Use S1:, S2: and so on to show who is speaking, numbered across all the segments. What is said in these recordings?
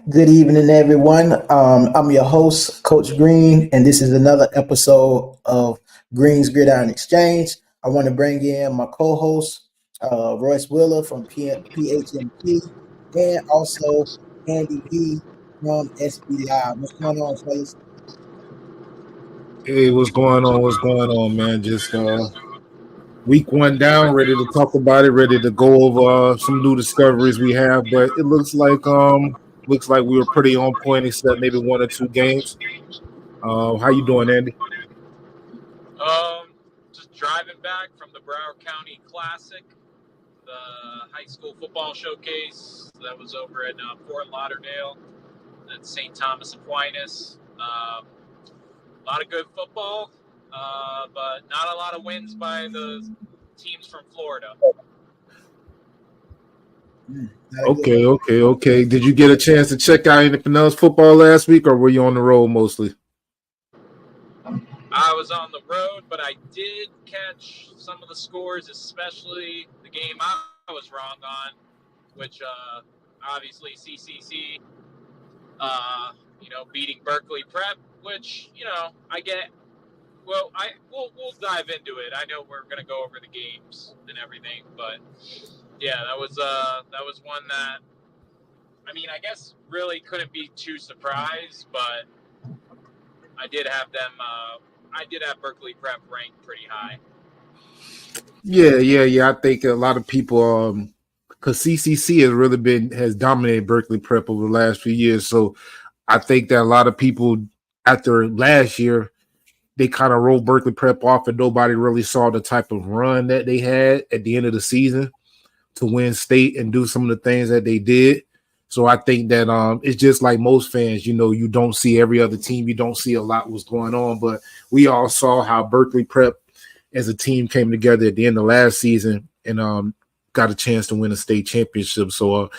S1: Good evening, everyone. I'm your host, Coach Green, and this is another episode of Green's Gridiron Exchange. I want to bring in my co-host, Royce Wheeler from PHMG, and also Andy V from SBI. What's going on, fellas?
S2: Hey, what's going on? What's going on, man? Just week one down, ready to talk about it, ready to go over some new discoveries we have. But it looks like we were pretty on point, except maybe one or two games. How you doing, Andy?
S3: Um, just driving back from the Broward County Classic, the high school football showcase that was over in Fort Lauderdale at St. Thomas Aquinas. A lot of good football, but not a lot of wins by the teams from Florida.
S2: Okay. Did you get a chance to check out anything else football last week, or were you on the road mostly?
S3: I was on the road, but I did catch some of the scores, especially the game I was wrong on, which obviously CCC, beating Berkeley Prep, which I get. Well, we'll dive into it. I know we're gonna go over the games and everything, but yeah, that was one that I guess really couldn't be too surprised, but I did have them. I did have Berkeley Prep ranked pretty high.
S2: Yeah. I think a lot of people, because CCC has dominated Berkeley Prep over the last few years. So I think that a lot of people after last year, they kind of rolled Berkeley Prep off, and nobody really saw the type of run that they had at the end of the season to win state and do some of the things that they did. So I think that it's just like most fans, you don't see every other team. You don't see a lot what's going on. But we all saw how Berkeley Prep as a team came together at the end of last season and got a chance to win a state championship. So,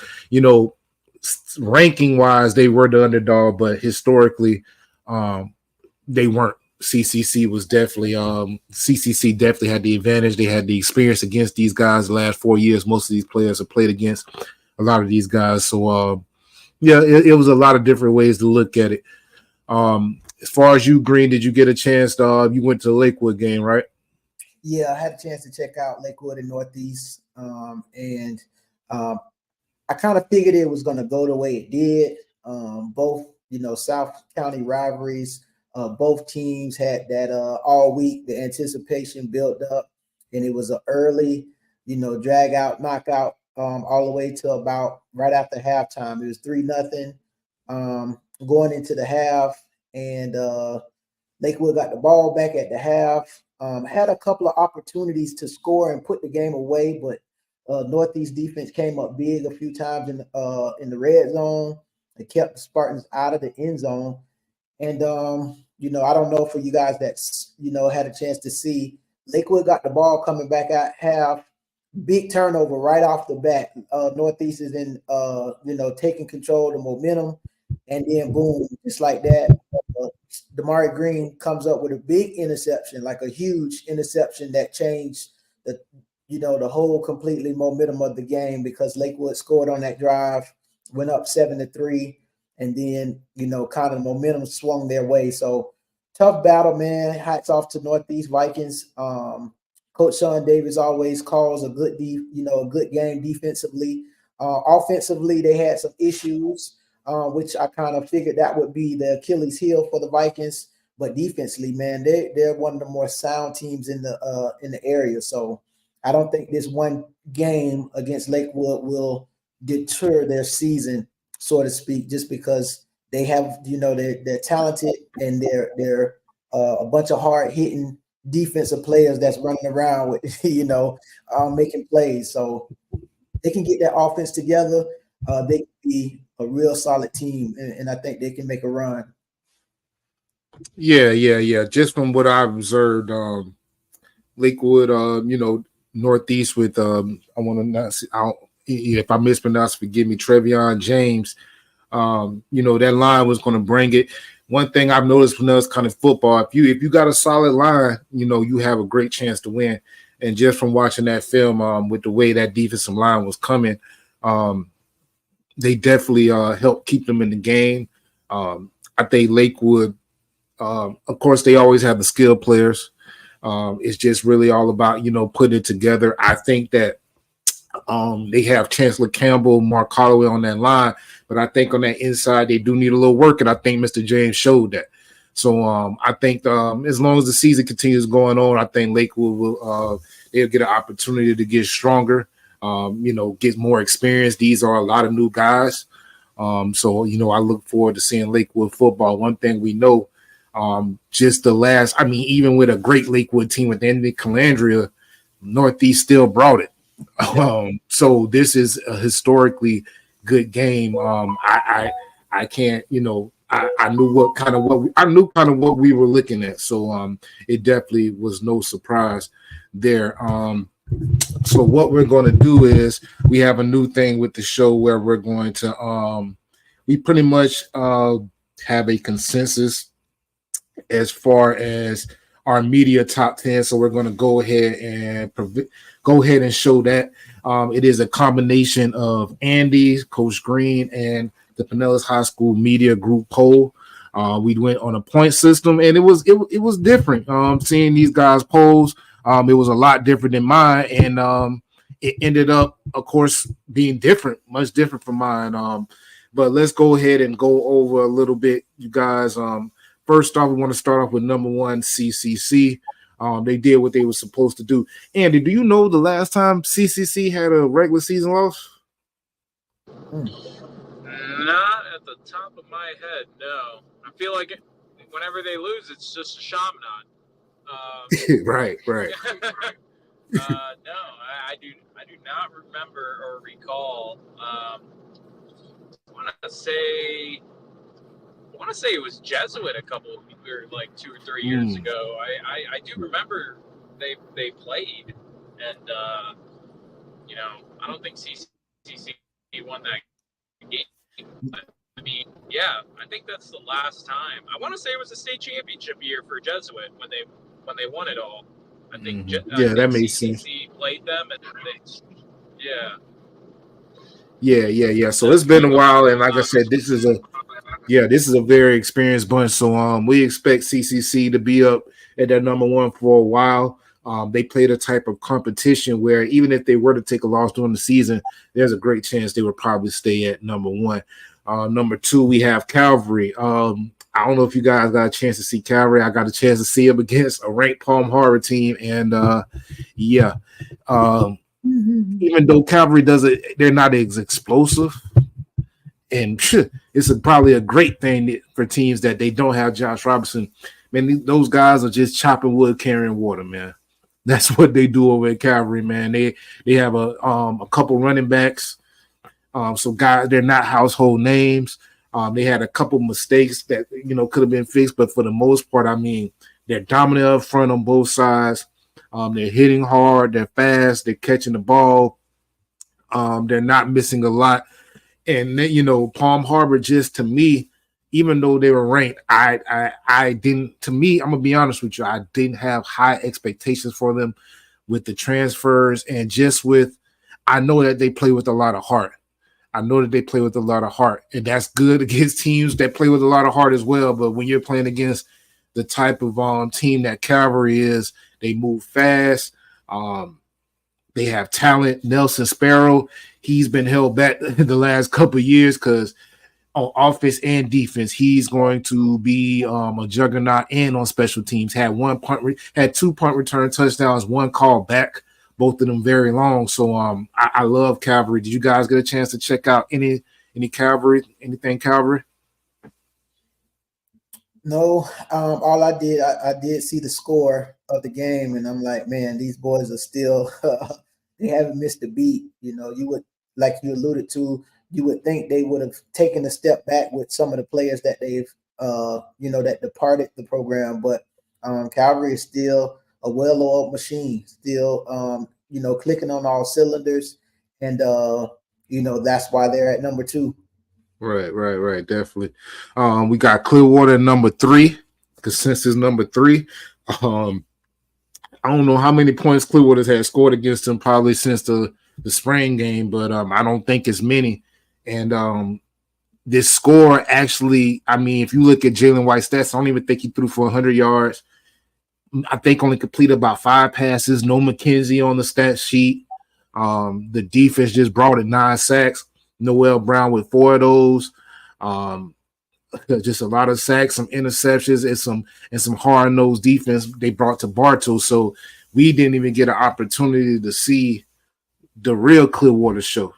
S2: ranking-wise, they were the underdog, but historically they weren't. CCC definitely had the advantage. They had the experience against these guys the last 4 years. Most of these players have played against a lot of these guys. So, it was a lot of different ways to look at it. As far as you, Green, did you get a chance you went to the Lakewood game, right?
S1: Yeah, I had a chance to check out Lakewood and Northeast, and I kind of figured it was going to go the way it did. Both, South County rivalries. Both teams had that all week. The anticipation built up, and it was an early, drag out, knockout, all the way to about right after halftime. It was 3-0 going into the half, and Lakewood got the ball back at the half. Had a couple of opportunities to score and put the game away, but Northeast defense came up big a few times in the red zone. It kept the Spartans out of the end zone. And, I don't know for you guys that's, had a chance to see, Lakewood got the ball coming back at half, big turnover right off the bat. Northeast is in, taking control of the momentum, and then boom, just like that, Damari Green comes up with a big interception, like a huge interception that changed the whole completely momentum of the game, because Lakewood scored on that drive, went up 7-3. And then, kind of momentum swung their way. So tough battle, man. Hats off to Northeast Vikings. Coach Sean Davis always calls a good game defensively. Offensively, they had some issues, which I kind of figured that would be the Achilles heel for the Vikings. But defensively, man, they're one of the more sound teams in the area. So I don't think this one game against Lakewood will deter their season, so to speak, just because they have, they're talented, and they're a bunch of hard hitting defensive players that's running around with, making plays. So they can get that offense together. They can be a real solid team, and I think they can make a run.
S2: Yeah. Just from what I've observed, Lakewood, Northeast with I want to not see, if I mispronounce, forgive me, Trevion James. That line was going to bring it. One thing I've noticed when us kind of football, if you got a solid line, you have a great chance to win. And just from watching that film, with the way that defensive line was coming, they definitely help keep them in the game. I think Lakewood, of course, they always have the skilled players. It's just really all about, putting it together. I think that they have Chancellor Campbell, Mark Holloway on that line, but I think on that inside they do need a little work, and I think Mr. James showed that. So I think as long as the season continues going on, I think Lakewood will they'll get an opportunity to get stronger, get more experience. These are a lot of new guys. So I look forward to seeing Lakewood football. One thing we know, even with a great Lakewood team with Anthony Calandria, Northeast still brought it. So this is a historically good game. I can't, I knew what we were looking at. So it definitely was no surprise there. So what we're going to do is we have a new thing with the show where we're going to we pretty much have a consensus as far as our media top 10. So we're going to go ahead and show that. It is a combination of Andy, Coach Green, and the Pinellas High School Media Group poll. We went on a point system, and it was different. Seeing these guys polls, it was a lot different than mine, and it ended up, of course, being different, much different from mine. But let's go ahead and go over a little bit, you guys. First off, we want to start off with number one, CCC. They did what they were supposed to do. Andy, do you know the last time CCC had a regular season loss?
S3: Not at the top of my head, no. I feel like whenever they lose, it's just a Chaminade.
S2: Right.
S3: No, I do not remember or recall. I want to say it was Jesuit a couple of like 2 or 3 years ago. I do remember they played, and I don't think CCC won that game. But, I mean, yeah, I think that's the last time. I want to say it was a state championship year for Jesuit when they won it all. I think
S2: that makes sense.
S3: CCC played them, and
S2: Yeah. So it's been a while, and like I said, this is a very experienced bunch. So we expect CCC to be up at that number one for a while. They played a type of competition where even if they were to take a loss during the season, there's a great chance they would probably stay at number one. Number two, we have Calvary. I don't know if you guys got a chance to see Calvary. I got a chance to see them against a ranked Palm Harbor team, and even though Calvary they're not as explosive, and it's probably a great thing for teams that they don't have Josh Robinson. Man, those guys are just chopping wood, carrying water, man. That's what they do over at Calvary, man. They have a couple running backs. So guys, they're not household names. They had a couple mistakes that could have been fixed, but for the most part, I mean, they're dominant up front on both sides. They're hitting hard, they're fast, they're catching the ball. They're not missing a lot. And Palm Harbor, just to me, even though they were ranked, I didn't. To me, I'm gonna be honest with you, I didn't have high expectations for them with the transfers and just with. I know that they play with a lot of heart. And that's good against teams that play with a lot of heart as well. But when you're playing against the type of team that Calvary is, they move fast. They have talent. Nelson Sparrow, he's been held back the last couple of years because on offense and defense, he's going to be a juggernaut and on special teams. Had 2 punt return touchdowns, 1 call back, both of them very long. So I love Calvary. Did you guys get a chance to check out any Calvary, anything Calvary?
S1: No, all I did see the score of the game, and I'm like, man, these boys are still they haven't missed a beat. You would, like you alluded to, you would think they would have taken a step back with some of the players that they've that departed the program, but Calvary is still a well-oiled machine, still clicking on all cylinders, and that's why they're at number 2.
S2: Right, definitely. We got Clearwater number 3, consensus number 3. I don't know how many points Clearwater's had scored against them probably since the spring game, but I don't think it's many. And this score actually, I mean, if you look at Jalen White's stats, I don't even think he threw for 100 yards. I think only completed about 5 passes. No McKenzie on the stat sheet. The defense just brought it 9 sacks. Noel Brown with 4 of those. Just a lot of sacks, some interceptions, and some hard-nosed defense they brought to Bartow. So we didn't even get an opportunity to see the real Clearwater show.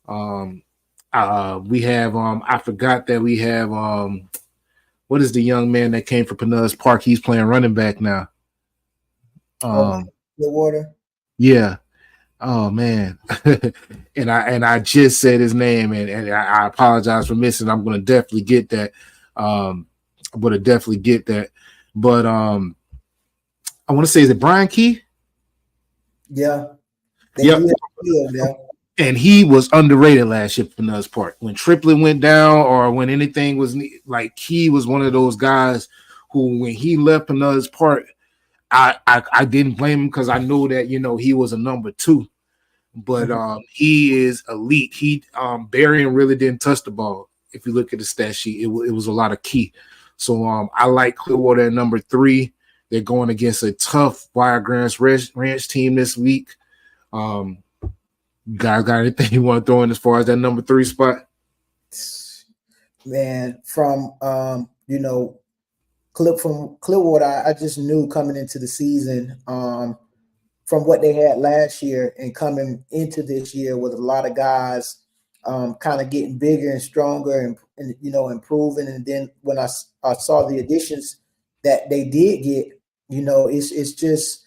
S2: We have I forgot that we have what is the young man that came from Pinellas Park? He's playing running back now.
S1: Clearwater.
S2: Yeah. Oh man. and I just said his name and I apologize for missing. I'm gonna definitely get that. But I want to say, is it Brian Key?
S1: Yeah.
S2: Yep. And he was underrated last year for Pinellas Park. When Triplett went down or when anything was like, he was one of those guys who, when he left Pinellas Park, I didn't blame him because I know that, you know, he was a number 2. But he is elite. Berrien really didn't touch the ball. If you look at the stat sheet, it was a lot of key. So I like Clearwater at number 3. They're going against a tough Wiregrass Ranch team this week. Guys, got anything you want to throw in as far as that number 3 spot?
S1: Man, from from Clearwater, I just knew coming into the season, from what they had last year and coming into this year with a lot of guys kind of getting bigger and stronger and improving. And then when I saw the additions that they did get, it's just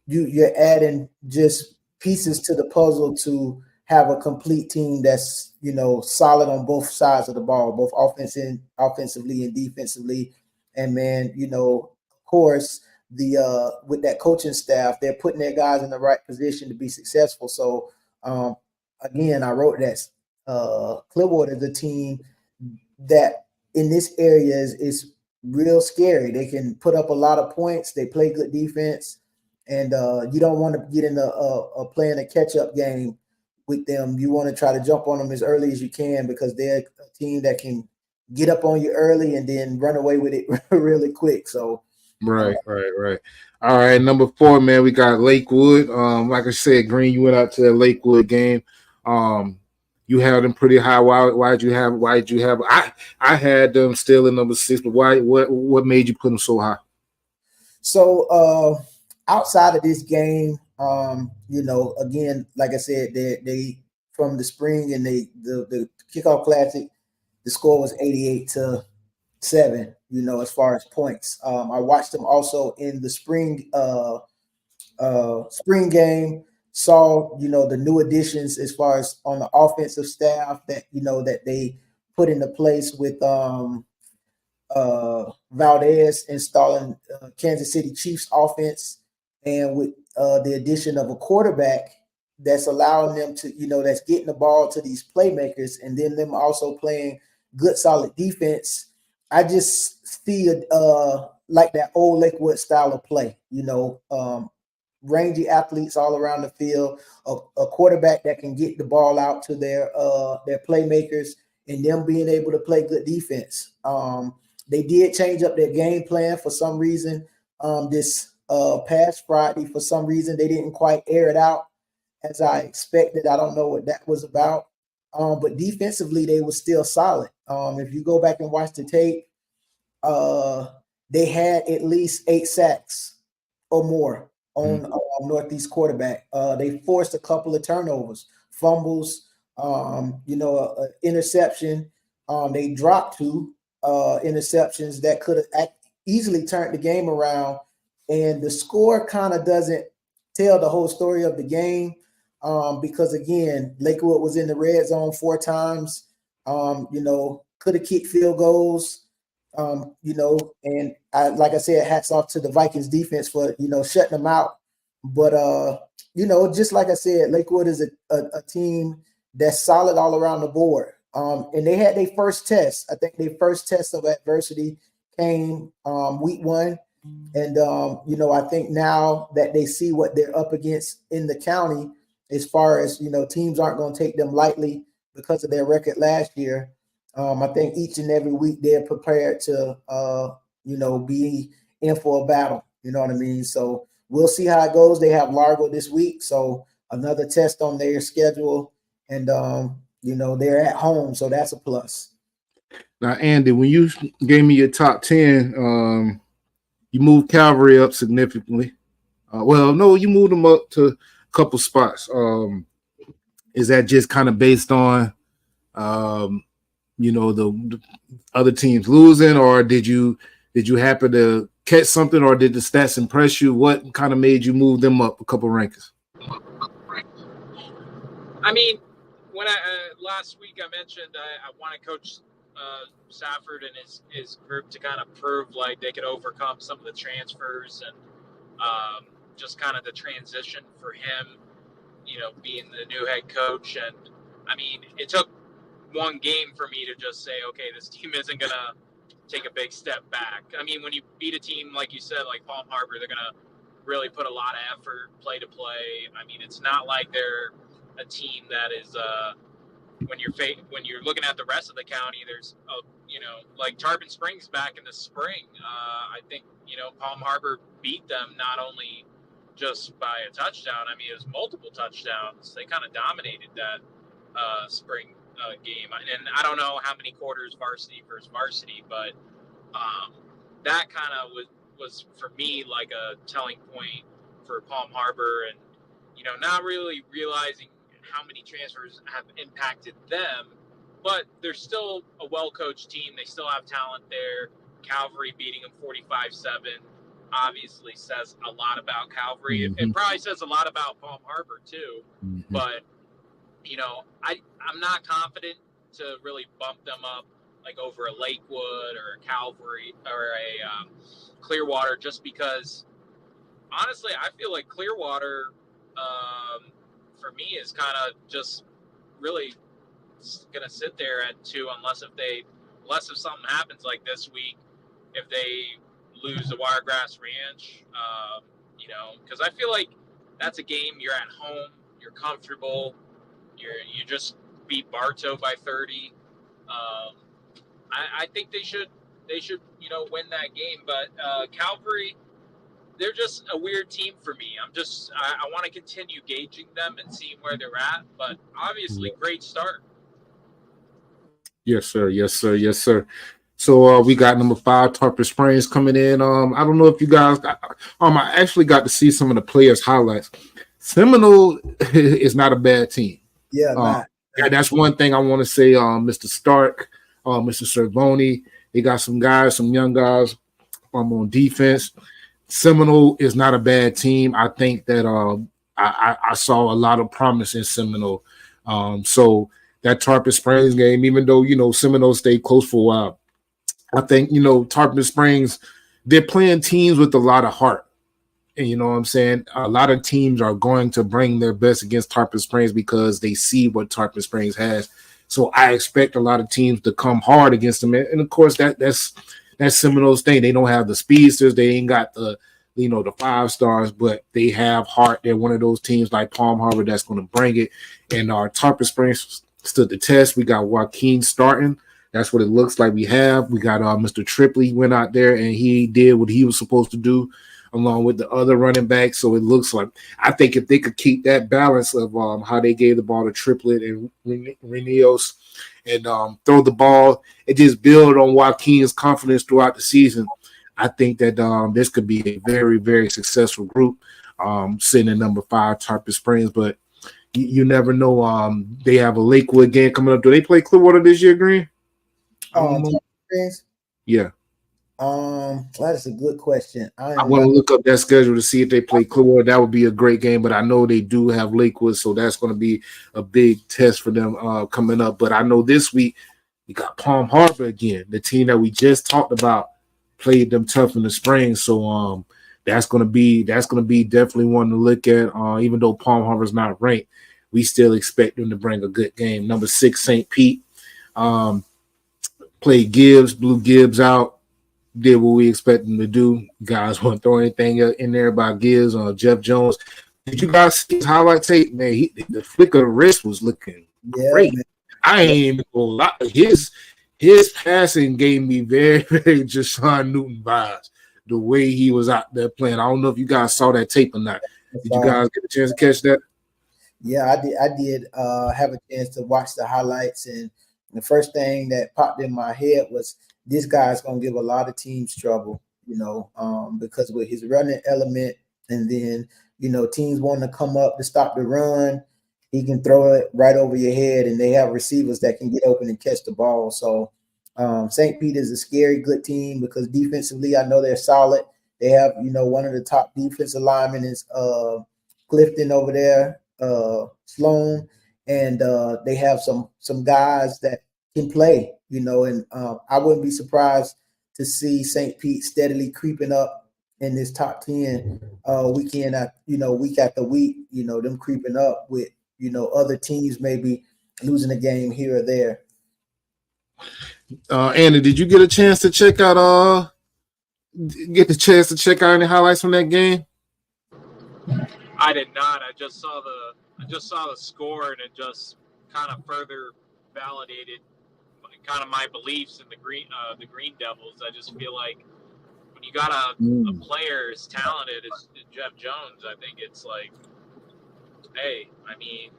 S1: you're adding just pieces to the puzzle to have a complete team that's, solid on both sides of the ball, both offensively and defensively. And man, of course, with that coaching staff, they're putting their guys in the right position to be successful. So again, I wrote that Clearwater is a team that in this area is real scary. They can put up a lot of points. They play good defense. And you don't want to get into playing a catch-up game with them. You want to try to jump on them as early as you can because they're a team that can get up on you early and then run away with it really quick. So
S2: Right. All right, number 4, man, we got Lakewood. Like I said, Green, you went out to the Lakewood game. You had them pretty high. Why did you have? I had them still in number 6, but why? What made you put them so high?
S1: So outside of this game, again, like I said, they from the spring and the kickoff classic, the score was 88-7. As far as points, I watched them also in the spring game. Saw the new additions as far as on the offensive staff that that they put into place with Valdez installing Kansas City Chiefs offense, and with the addition of a quarterback that's allowing them to, that's getting the ball to these playmakers, and then them also playing good, solid defense. I just see like that old Lakewood style of play, rangy athletes all around the field, a quarterback that can get the ball out to their playmakers, and them being able to play good defense. They did change up their game plan for some reason. This past Friday, for some reason, they didn't quite air it out as I expected. I don't know what that was about. But defensively, they were still solid. If you go back and watch the tape, they had at least 8 sacks or more on Northeast quarterback. They forced a couple of turnovers, fumbles, interception. They dropped 2 interceptions that could have easily turned the game around. And the score kind of doesn't tell the whole story of the game. Because again, Lakewood was in the red zone 4 times, could have kicked field goals, and like I said, hats off to the Vikings defense for, shutting them out. But, just like I said, Lakewood is a team that's solid all around the board. And they had their first test. I think their first test of adversity came week 1. And, I think now that they see what they're up against in the county, as far as, teams aren't going to take them lightly. because of their record last year. I think each and every week they're prepared to, be in for a battle. You know what I mean? So we'll see how it goes. They have Largo this week, so another test on their schedule, and they're at home, so that's a plus.
S2: Now, Andy, when you gave me your top 10, you moved Calvary up significantly. No, you moved them up to a couple spots. Is that just kind of based on, the other teams losing, or did you happen to catch something, or did the stats impress you? What kind of made you move them up a couple rankings?
S3: I mean, when last week I mentioned I want to coach Safford and his group to kind of prove like they could overcome some of the transfers and just kind of the transition for him, being the new head coach. And I mean, it took one game for me to just say, okay, this team isn't going to take a big step back. I mean, when you beat a team, like you said, like Palm Harbor, they're going to really put a lot of effort, play to play. I mean, it's not like they're a team that is, when you're looking at the rest of the county, there's like Tarpon Springs back in the spring. I think Palm Harbor beat them not only just by a touchdown. I mean, it was multiple touchdowns. They kind of dominated that spring game, and I don't know how many quarters varsity versus varsity, but that kind of was for me like a telling point for Palm Harbor, and not really realizing how many transfers have impacted them, but they're still a well-coached team. They still have talent there. Calvary beating them 45-7 obviously says a lot about Calvary.
S2: Mm-hmm.
S3: It probably says a lot about Palm Harbor too. Mm-hmm. But I'm not confident to really bump them up like over a Lakewood or a Calvary or a Clearwater, just because honestly I feel like Clearwater for me is kind of just really gonna sit there at 2 unless if something happens like this week, if they lose the Wiregrass Ranch, because I feel like that's a game you're at home, you're comfortable, you just beat Bartow by 30. I think they should win that game, but Calvary, they're just a weird team for me. I want to continue gauging them and seeing where they're at, but obviously great start.
S2: Yes, sir. Yes, sir. Yes, sir. So we got number 5, Tarpon Springs coming in. I don't know if you guys I actually got to see some of the players' highlights. Seminole is not a bad team.
S1: Yeah,
S2: that's one thing I want to say. Mr. Stark, Mr. Cervoni, they got some young guys on defense. Seminole is not a bad team. I think that I saw a lot of promise in Seminole. So that Tarpon Springs game, even though Seminole stayed close for a while, I think Tarpon Springs, they're playing teams with a lot of heart. And you know what I'm saying? A lot of teams are going to bring their best against Tarpon Springs because they see what Tarpon Springs has. So I expect a lot of teams to come hard against them. And of course, that's Seminole's thing. They don't have the speedsters. They ain't got the 5 stars, but they have heart. They're one of those teams like Palm Harbor that's going to bring it. And our Tarpon Springs stood the test. We got Joaquin starting. That's what it looks like we have. We got Mr. Tripley went out there and he did what he was supposed to do along with the other running backs. So it looks like, I think if they could keep that balance of how they gave the ball to Triplet and Reneos and throw the ball and just build on Joaquin's confidence throughout the season, I think that this could be a very, very successful group sitting at number 5, Tarpon Springs. But you never know. They have a Lakewood game coming up. Do they play Clearwater this year, Green? Yeah.
S1: That is a good question.
S2: I want to look up that schedule to see if they play Clearwater. That would be a great game, but I know they do have Lakewood, so that's going to be a big test for them coming up. But I know this week we got Palm Harbor again, the team that we just talked about played them tough in the spring. So that's going to be definitely one to look at. Even though Palm Harbor's not ranked, we still expect them to bring a good game. Number 6, St. Pete, played Gibbs, blew Gibbs out. Did what we expect them to do. You guys want to throw anything in there about Gibbs or Jeff Jones? Did you guys see his highlight tape? Man, the flick of the wrist was looking great. Man. I ain't even gonna lie. His passing gave me very, very Jashaun Newton vibes. The way he was out there playing. I don't know if you guys saw that tape or not. Did you guys get a chance to catch that?
S1: Yeah, I did have a chance to watch the highlights, and the first thing that popped in my head was this guy's gonna give a lot of teams trouble, because with his running element, and then teams wanting to come up to stop the run, he can throw it right over your head, and they have receivers that can get open and catch the ball. So St. Pete is a scary good team because defensively, I know they're solid. They have one of the top defensive linemen is Clifton over there, Sloan, and they have some guys that can play, and I wouldn't be surprised to see St. Pete steadily creeping up in this top 10 week after week, them creeping up with, other teams maybe losing a game here or there.
S2: Andy, did you get a chance to check out any highlights from that game?
S3: I did not. I just saw the score, and it just kind of further validated kind of my beliefs in the Green Devils. I just feel like when you got a player as talented as Jeff Jones, I think it's like, hey, I mean,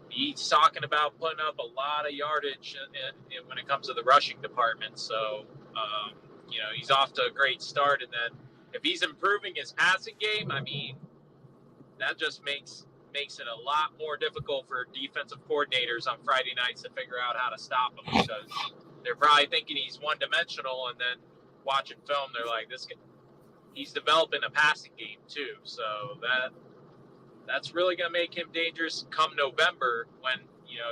S3: he's talking about putting up a lot of yardage when it comes to the rushing department. So, he's off to a great start. And then if he's improving his passing game, I mean, that just makes it a lot more difficult for defensive coordinators on Friday nights to figure out how to stop him, because they're probably thinking he's one-dimensional, and then watching film, they're like, he's developing a passing game too. So that's really going to make him dangerous come November when,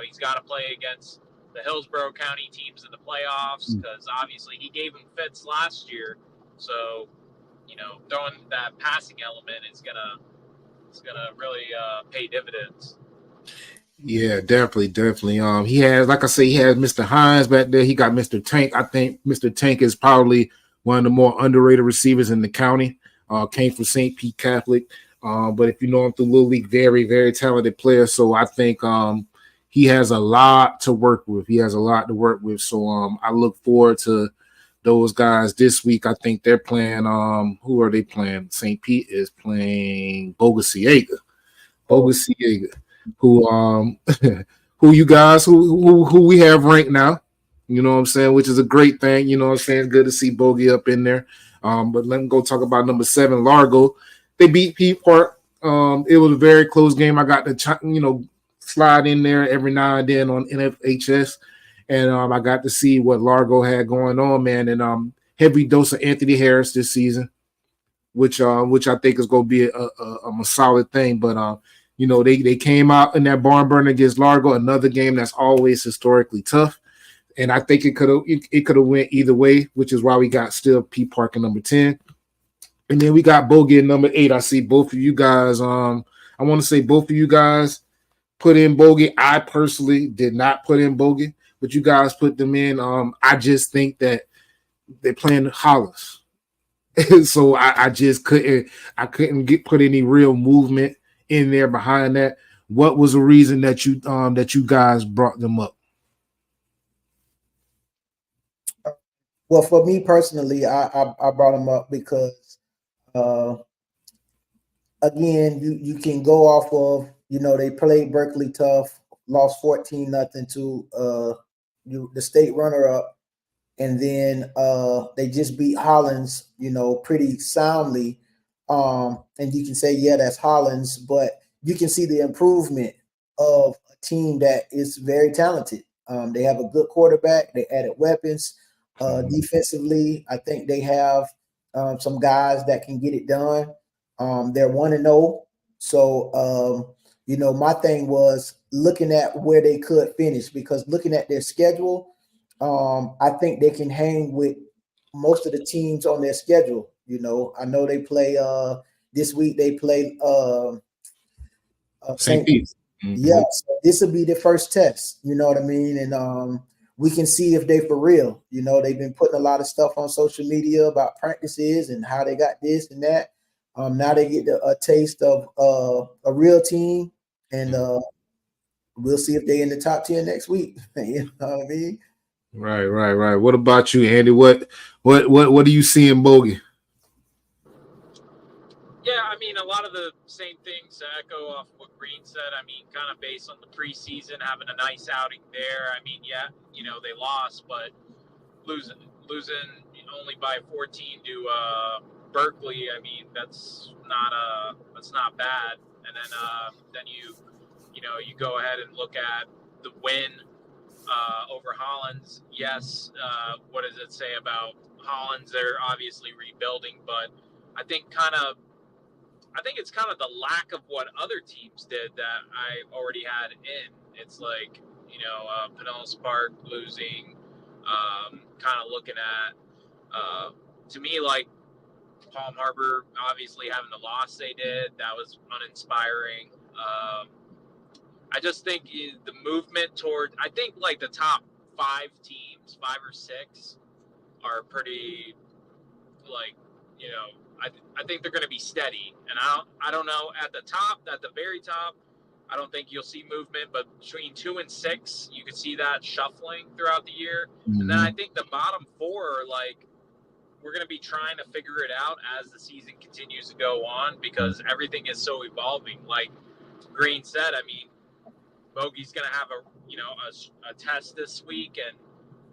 S3: he's got to play against the Hillsborough County teams in the playoffs, because obviously he gave him fits last year. So, throwing that passing element is going to really pay dividends.
S2: Yeah, definitely. He has, like I say, he has Mr. Hines back there. He got Mr. Tank. I think Mr. Tank is probably one of the more underrated receivers in the county. Came from St. Pete Catholic. But if you know him through Little League, very, very talented player. So I think he has a lot to work with. So I look forward to those guys this week. I think they're playing. Who are they playing? St. Pete is playing Bogosiega. Who who you guys who we have ranked now. You know what I'm saying? Which is a great thing. You know what I'm saying? Good to see Bogey up in there. But let me go talk about number 7, Largo. They beat Pete Park. It was a very close game. I got to slide in there every now and then on NFHS. And I got to see what Largo had going on, man. And heavy dose of Anthony Harris this season, which I think is going to be a solid thing. But they came out in that barn burner against Largo, another game that's always historically tough. And I think it could have went either way, which is why we got still Pete Park at number 10. And then we got Bogey at number 8. I see both of you guys. I want to say both of you guys put in Bogey. I personally did not put in Bogey, but you guys put them in. I just think that they're playing Hollis. So I just couldn't put any real movement in there behind that. What was the reason that you guys brought them up?
S1: Well, for me personally, I brought them up because again, you can go off of, they played Berkeley tough, lost 14-0 to the state runner-up, and then they just beat Hollins, pretty soundly. And you can say, yeah, that's Hollins, but you can see the improvement of a team that is very talented. They have a good quarterback. They added weapons. Defensively, I think they have some guys that can get it done. They're 1-0. So, my thing was looking at where they could finish, because looking at their schedule, I think they can hang with most of the teams on their schedule. I know they play this week. They play St. Pete. Mm-hmm. Yeah, so this will be the first test. You know what I mean? And we can see if they for real. They've been putting a lot of stuff on social media about practices and how they got this and that. Now they get a taste of a real team, and we'll see if they're in the top 10 next week. You know what I mean?
S2: Right. What about you, Andy? What do you see in Bogey?
S3: Yeah, I mean, a lot of the same things to echo off what Green said. I mean, kind of based on the preseason, having a nice outing there. I mean, yeah, they lost, but losing only by 14 to Berkeley. I mean, that's not bad. And then you go ahead and look at the win over Hollins. Yes, what does it say about Hollins? They're obviously rebuilding, but I think it's kind of the lack of what other teams did that I already had in. It's like, Pinellas Park losing, kind of looking at, to me, like Palm Harbor obviously having the loss they did, that was uninspiring. I just think the movement toward, I think like the top 5 teams, 5 or 6, are pretty, like, I think they're going to be steady. And I don't know at the very top, I don't think you'll see movement, but between 2 and 6, you could see that shuffling throughout the year. Mm-hmm. And then I think the bottom 4 are like, we're going to be trying to figure it out as the season continues to go on, because everything is so evolving. Like Green said, I mean, Bogey's going to have a test this week, and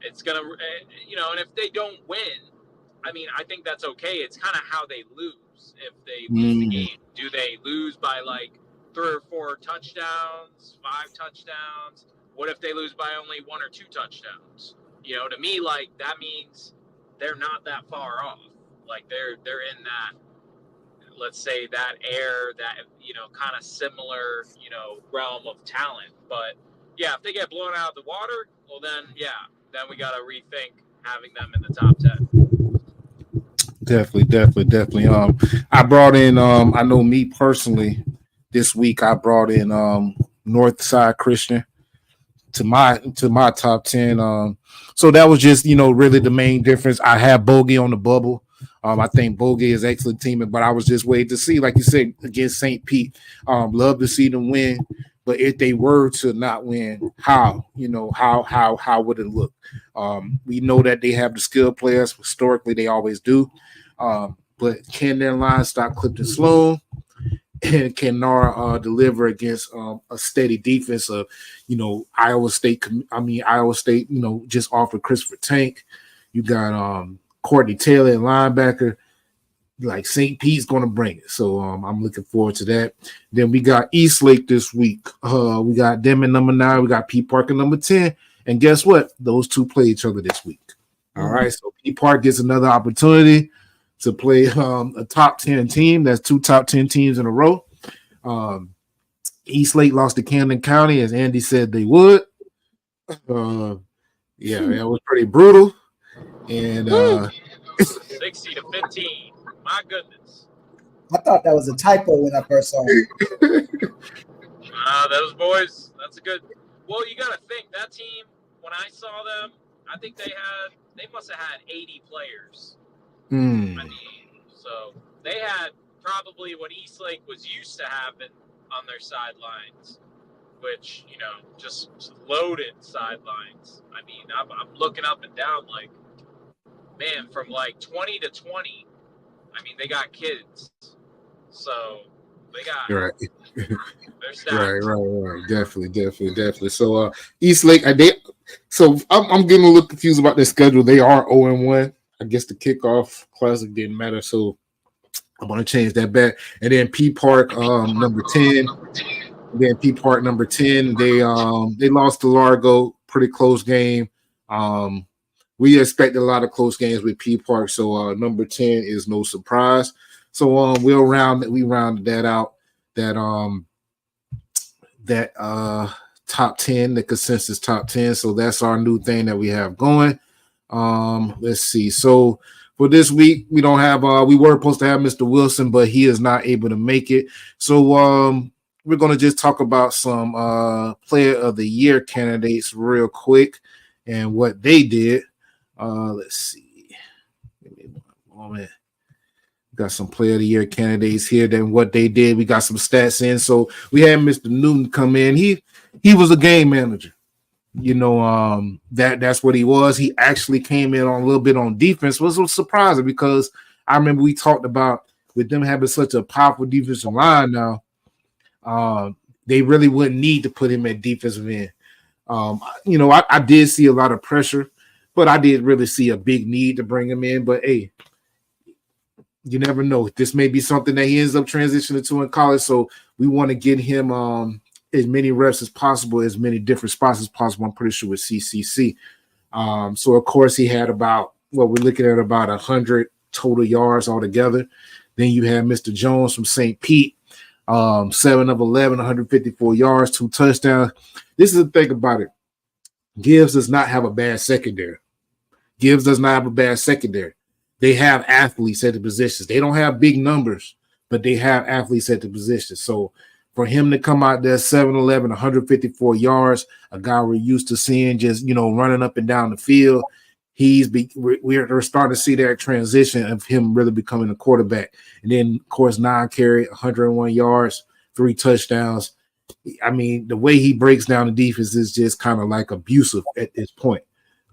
S3: it's going to, and if they don't win, I mean, I think that's okay. It's kind of how they lose. If they lose the game, do they lose by like 3 or 4 touchdowns, 5 touchdowns? What if they lose by only 1 or 2 touchdowns? To me, like, that means they're not that far off. Like they're in that, let's say, that air, that, kind of similar, realm of talent. But yeah, if they get blown out of the water, well then we got to rethink having them in the top 10.
S2: Definitely. I brought in, I know me personally, this week I brought in Northside Christian to my top 10. So that was just, really the main difference. I have Bogey on the bubble. I think Bogey is excellent team, but I was just waiting to see, like you said, against St. Pete. Love to see them win, but if they were to not win, how would it look? We know that they have the skilled players. Historically, they always do. But can their line stop Clifton Sloan? And can Nara deliver against a steady defense of, Iowa State? Iowa State, just offered Christopher Tank. You got Courtney Taylor and linebacker. Like St. Pete's going to bring it. So I'm looking forward to that. Then we got Eastlake this week. We got them at number 9. We got P Park at number 10. And guess what? Those two play each other this week. All right. So P Park gets another opportunity to play a top 10 team. That's 2 top 10 teams in a row. Eastlake lost to Camden County, as Andy said they would. That was pretty brutal. And
S3: 60 to 15. My goodness.
S1: I thought that was a typo when I first saw it.
S3: Those boys, that's a good. Well, you got to think that team, when I saw them, I think they must have had 80 players. I mean, so they had probably what Eastlake was used to having on their sidelines, which, just loaded sidelines. I mean, I'm looking up and down like, man, from like 20 to 20. I mean, they got kids, so they got they're stacked.
S2: Right. Definitely. So Eastlake, I'm getting a little confused about their schedule. They are 0-1. I guess the kickoff classic didn't matter, so I'm gonna change that back. And then P Park number 10. Then P Park number 10. They lost to Largo, pretty close game. We expect a lot of close games with P Park, so number 10 is no surprise. So we rounded that out. That top 10, the consensus top 10. So that's our new thing that we have going. Let's see. So for this week, we don't have we were supposed to have Mr. Wilson, but he is not able to make it. So we're gonna just talk about some player of the year candidates real quick and what they did. Let's see. Give me one moment. Got some player of the year candidates here. Then what they did, we got some stats in. So we had Mr. Newton come in. he was a game manager. You know, that's what he was. He actually came in on a little bit on defense, was surprising because I remember we talked about with them having such a powerful defensive line now, they really wouldn't need to put him at defensive end. You know, I did see a lot of pressure, but I did really see a big need to bring him in. But hey, you never know. This may be something that he ends up transitioning to in college. So we want to get him as many reps as possible, as many different spots as possible. I'm pretty sure with CCC. So of course he had we're looking at about 100 total yards altogether. Then you have Mr. Jones from St. Pete, 7 of 11, 154 yards, 2 touchdowns. This is the thing about it. Gibbs does not have a bad secondary. They have athletes at the positions. They don't have big numbers, but they have athletes at the positions. So for him to come out there 7'11", 154 yards, a guy we're used to seeing just, you know, running up and down the field, we're starting to see that transition of him really becoming a quarterback. And then, of course, 9 carry, 101 yards, 3 touchdowns. I mean, the way he breaks down the defense is just kind of like abusive at this point.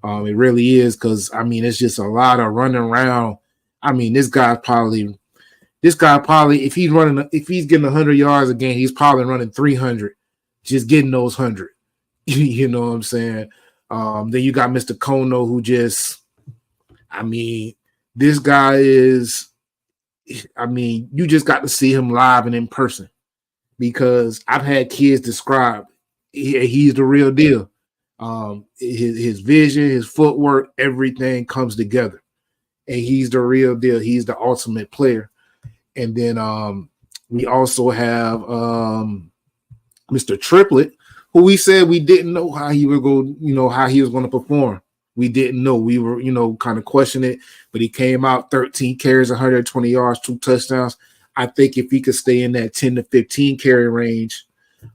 S2: It really is because, I mean, it's just a lot of running around. I mean, this guy probably, if he's getting 100 yards a game, he's probably running 300, just getting those 100. You know what I'm saying? Then you got Mr. Kono, who just, I mean, this guy is, I mean, you just got to see him live and in person because I've had kids describe he's the real deal. His vision, his footwork, everything comes together, and he's the real deal. He's the ultimate player. And then we also have Mr. Triplet, who we said we didn't know how he would go, you know, how he was going to perform. We didn't know. We were, you know, kind of questioning it, but he came out 13 carries, 120 yards, 2 touchdowns. I think if he could stay in that 10 to 15 carry range,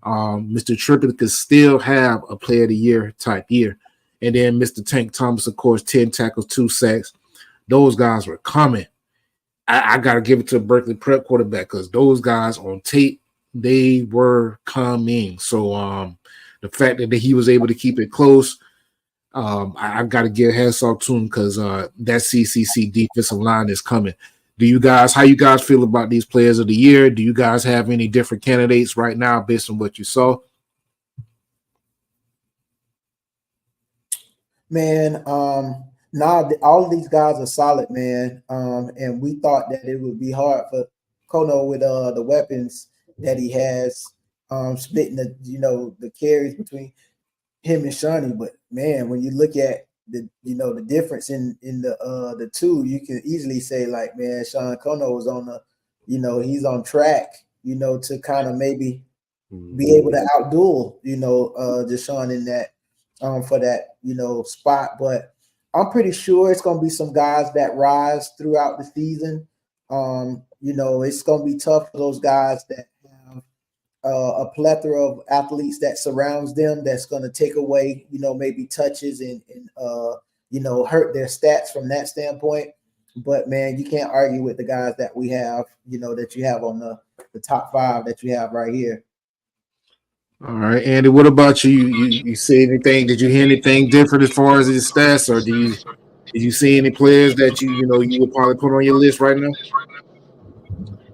S2: Mr. Triplet could still have a player of the year type year. And then Mr. Tank Thomas, of course, 10 tackles, 2 sacks. Those guys were coming. I got to give it to Berkeley Prep quarterback because those guys on tape, they were coming. So the fact that he was able to keep it close, I got to give hats off to him because that CCC defensive line is coming. How you guys feel about these players of the year? Do you guys have any different candidates right now based on what you saw?
S1: Man, all of these guys are solid, man. And we thought that it would be hard for Kono with the weapons that he has, splitting the carries between him and Shawnee. But man, when you look at the difference in the two, you can easily say like, man, Sean Kono was on he's on track, to kind of maybe be able to outduel, Deshaun in that for that, spot. But I'm pretty sure it's going to be some guys that rise throughout the season. It's going to be tough for those guys that have a plethora of athletes that surrounds them that's going to take away, maybe touches and hurt their stats from that standpoint. But, man, you can't argue with the guys that we have, that you have on the top 5 that you have right here.
S2: All right, Andy, what about you? You see anything? Did you hear anything different as far as his stats, or did you see any players that you would probably put on your list right now?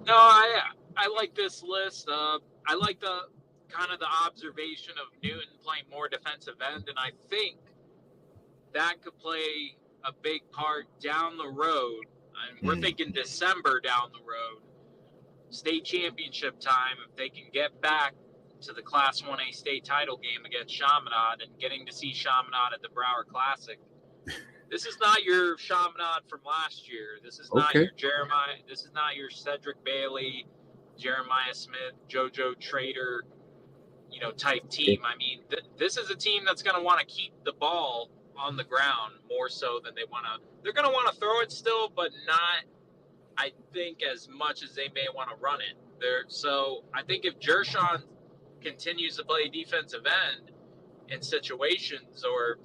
S3: No, I like this list. I like the kind of the observation of Newton playing more defensive end, and I think that could play a big part down the road. And we're thinking December down the road, state championship time. If they can get back to the Class 1A state title game against Chaminade and getting to see Chaminade at the Broward Classic. This is not your Chaminade from last year. This is not your Jeremiah. This is not your Cedric Bailey, Jeremiah Smith, JoJo Trader, type team. I mean, this is a team that's going to want to keep the ball on the ground more so than they want to. They're going to want to throw it still, but not, I think, as much as they may want to run it. So I think if Jershon continues to play defensive end in situations, or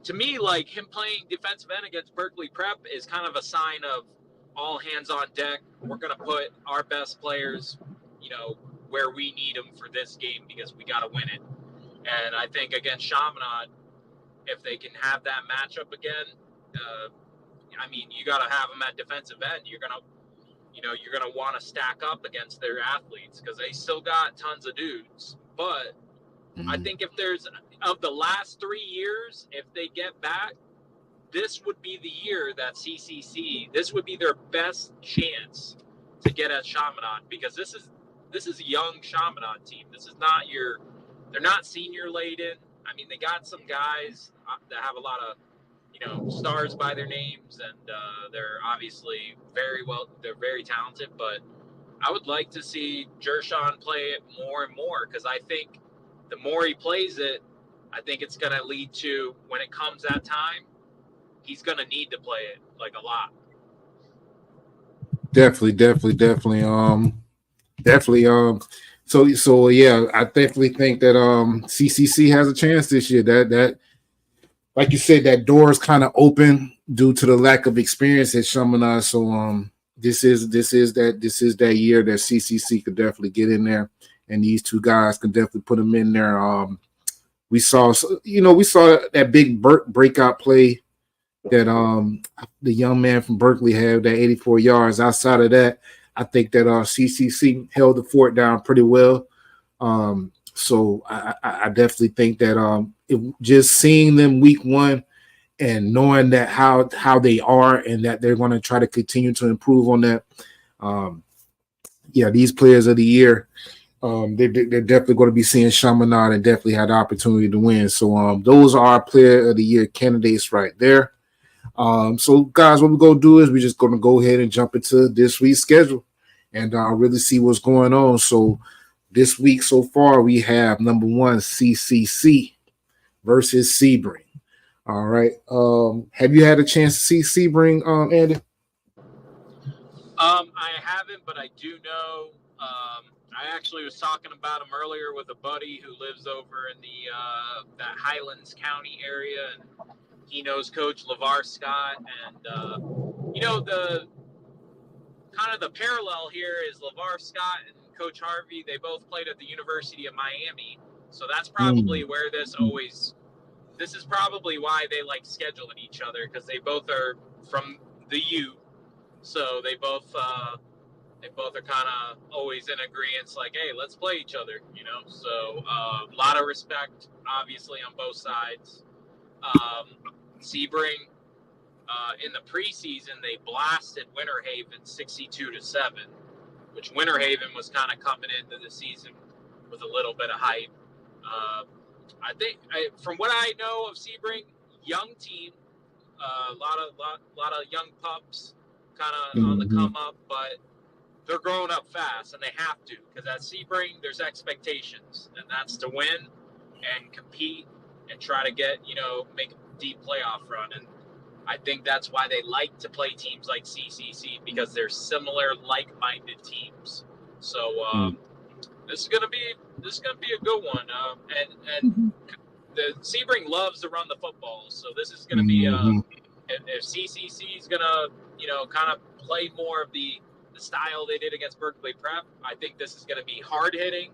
S3: to me, like him playing defensive end against Berkeley Prep is kind of a sign of all hands on deck. We're going to put our best players where we need them for this game because we got to win it. And I think against Chaminade, if they can have that matchup again, I mean, you got to have them at defensive end. You're gonna want to stack up against their athletes because they still got tons of dudes. But I think if there's of the last 3 years, if they get back, this would be the year that CCC. This would be their best chance to get at Chaminade because this is a young Chaminade team. This is not they're not senior laden. I mean, they got some guys that have a lot of stars by their names, and they're obviously they're very talented, but I would like to see Jershon play it more and more because I think the more he plays it, I think it's going to lead to when it comes that time, he's going to need to play it like a lot.
S2: Definitely. So yeah, I definitely think that CCC has a chance this year. That like you said, that door is kind of open due to the lack of experience at Chaminade. So this is that year that CCC could definitely get in there, and these two guys can definitely put them in there. We saw that big breakout play that the young man from Berkeley had, that 84 yards. Outside of that, I think that CCC held the fort down pretty well. So I definitely think that just seeing them week one and knowing that how they are and that they're going to try to continue to improve on that. These players of the year, they're definitely going to be seeing Chaminade and definitely had the opportunity to win. So those are our player of the year candidates right there. So guys, what we're going to do is we're just going to go ahead and jump into this week's schedule and really see what's going on. So this week so far, we have number 1 CCC versus Sebring. All right. Have you had a chance to see Sebring, Andy?
S3: I haven't, but I do know. I actually was talking about him earlier with a buddy who lives over in that Highlands County area, and he knows Coach LeVar Scott. And the kind of the parallel here is LeVar Scott and Coach Harvey. They both played at the University of Miami, so that's probably where this is probably why they like scheduling each other, because they both are from the U, so they both are kind of always in agreement, like, hey, let's play each other, So a lot of respect, obviously, on both sides. Sebring, in the preseason, they blasted Winter Haven 62-7, which Winter Haven was kind of coming into the season with a little bit of hype. I think, from what I know of Sebring, young team, a lot of young pups, kind of on the come up, but they're growing up fast, and they have to, because at Sebring there's expectations, and that's to win and compete and try to get make a deep playoff run. And I think that's why they like to play teams like CCC, because they're similar, like-minded teams. So this is gonna be a good one. And the Sebring loves to run the football, so this is gonna be if CCC is gonna kind of play more of the style they did against Berkeley Prep, I think this is gonna be hard hitting,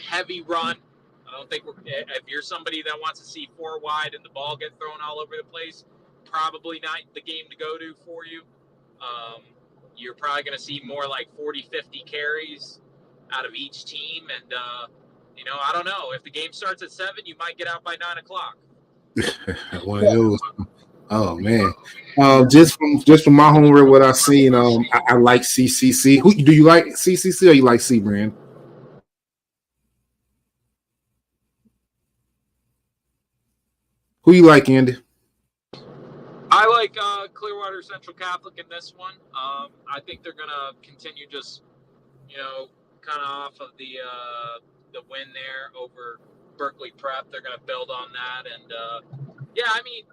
S3: heavy run. I don't think if you're somebody that wants to see 4 wide and the ball get thrown all over the place, probably not the game to go to for you. You're probably going to see more like 40, 50 carries out of each team. And, I don't know. If the game starts at 7, you might get out by 9 o'clock.
S2: One of those. Oh, man. Just from my homework, what I've seen, I like CCC. Do you like CCC or you like Sebring? Who you like, Andy?
S3: I like Clearwater Central Catholic in this one. I think they're going to continue just, kind of off of the win there over Berkeley Prep. They're going to build on that. And,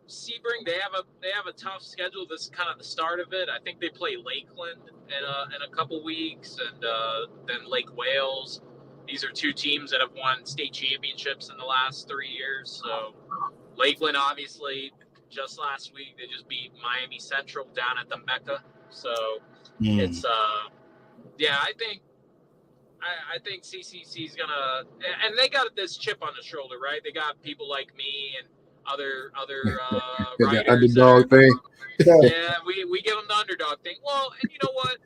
S3: Sebring, they have a tough schedule. This is kind of the start of it. I think they play Lakeland in a couple weeks, and then Lake Wales. These are 2 teams that have won state championships in the last 3 years. So Lakeland, obviously, just last week, they just beat Miami Central down at the Mecca. So it's, I I think CCC's gonna, and they got this chip on the shoulder, right? They got people like me and other
S2: The
S3: writers that are,
S2: underdog thing.
S1: So,
S3: yeah, we give them the underdog thing. Well, and you know what?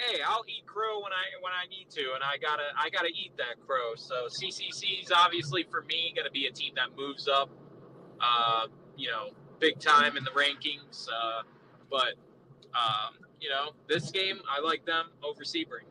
S3: Hey, I'll eat crow when I need to, and I gotta eat that crow. So CCC is obviously for me gonna be a team that moves up, uh, big time in the rankings. But this game I like them over Sebring.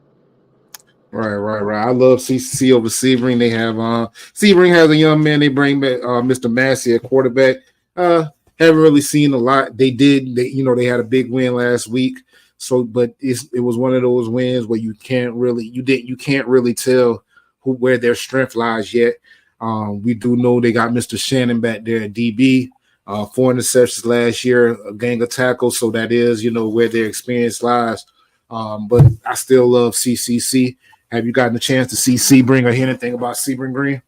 S2: Right. I love CCC over Sebring. They have Sebring has a young man. They bring back Mr. Massey at quarterback. Haven't really seen a lot. They had a big win last week. So, but it was one of those wins where you can't really tell where their strength lies yet. We do know they got Mr. Shannon back there at DB. 4 interceptions last year, a gang of tackles. So that is, where their experience lies. But I still love CCC. Have you gotten a chance to see Sebring or hear anything about Sebring Green?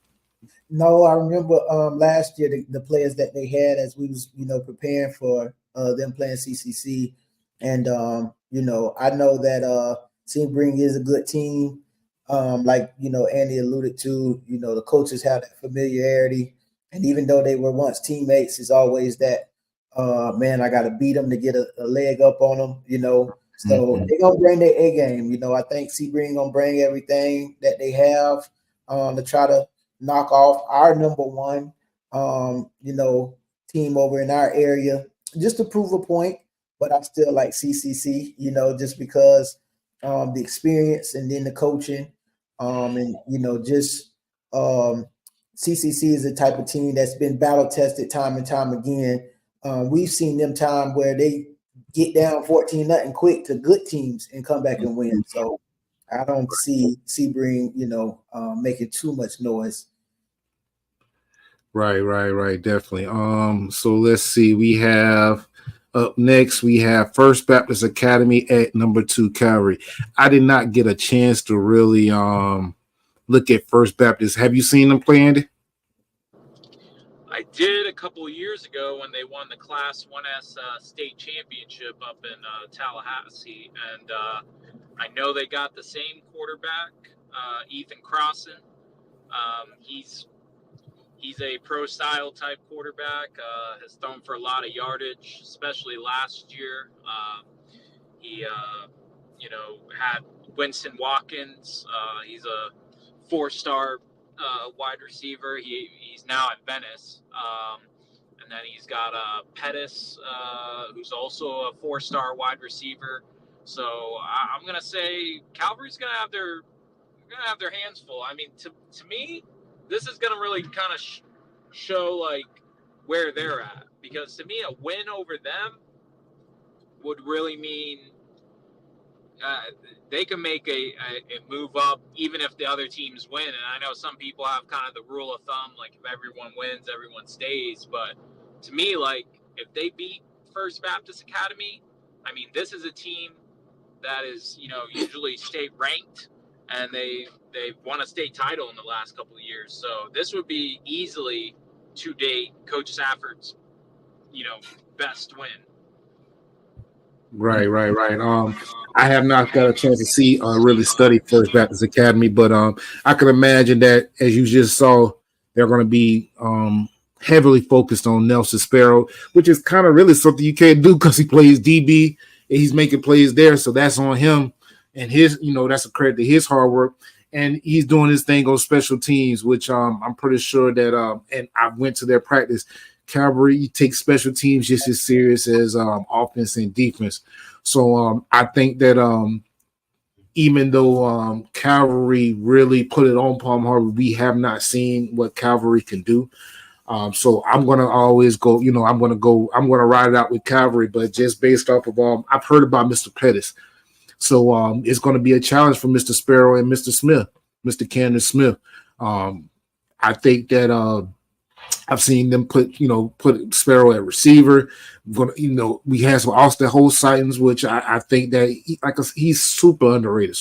S1: no, I remember last year the players that they had as we was preparing for them playing CCC, and I know that Sebring is a good team. Like Andy alluded to, the coaches have that familiarity, and even though they were once teammates, it's always that man, I got to beat them to get a leg up on them. So they're gonna bring their A game. I think Sebring gonna bring everything that they have to try to knock off our number one, team over in our area, just to prove a point. But I still like CCC, just because the experience and then the coaching, and just CCC is the type of team that's been battle tested time and time again. We've seen them time where they get down 14-0 quick to good teams and come back and win. So I don't see Sebring, making too much noise.
S2: Right. Definitely. So let's see. We have up next, we have First Baptist Academy at number 2 Calvary. I did not get a chance to really look at First Baptist. Have you seen them play, Andy?
S3: I did a couple of years ago when they won the Class 1S state championship up in Tallahassee, and I know they got the same quarterback, Ethan Crossan. He's a pro-style type quarterback. Has thrown for a lot of yardage, especially last year. He had Winston Watkins. He's a 4-star wide receiver. He's now at Venice. And then he's got Pettis, who's also a 4-star wide receiver. So I'm gonna say Calvary's gonna have their hands full. I mean, to me, this is gonna really kind of show like where they're at, because to me, a win over them would really mean they can make a move up even if the other teams win. And I know some people have kind of the rule of thumb, like if everyone wins, everyone stays. But to me, like if they beat First Baptist Academy, I mean, this is a team that is, usually state ranked, and they've won a state title in the last couple of years. So this would be easily, to date, Coach Safford's, best win.
S2: Right. I have not got a chance to see really study First Baptist Academy, but I can imagine that, as you just saw, they're going to be heavily focused on Nelson Sparrow, which is kind of really something you can't do because he plays DB and he's making plays there. So that's on him, and his, that's a credit to his hard work. And he's doing his thing on special teams, which I'm pretty sure that and I went to their practice. Calvary takes special teams just as serious as offense and defense. So I think that even though Calvary really put it on Palm Harbor, we have not seen what Calvary can do. So I'm gonna always go. I'm gonna ride it out with Calvary, but just based off of I've heard about Mr. Pettis. So it's going to be a challenge for Mr. Sparrow and Mr. Smith, Mr. Camden Smith. I think that I've seen them put Sparrow at receiver. We had some Austin Holt sightings, which I think that he's super underrated.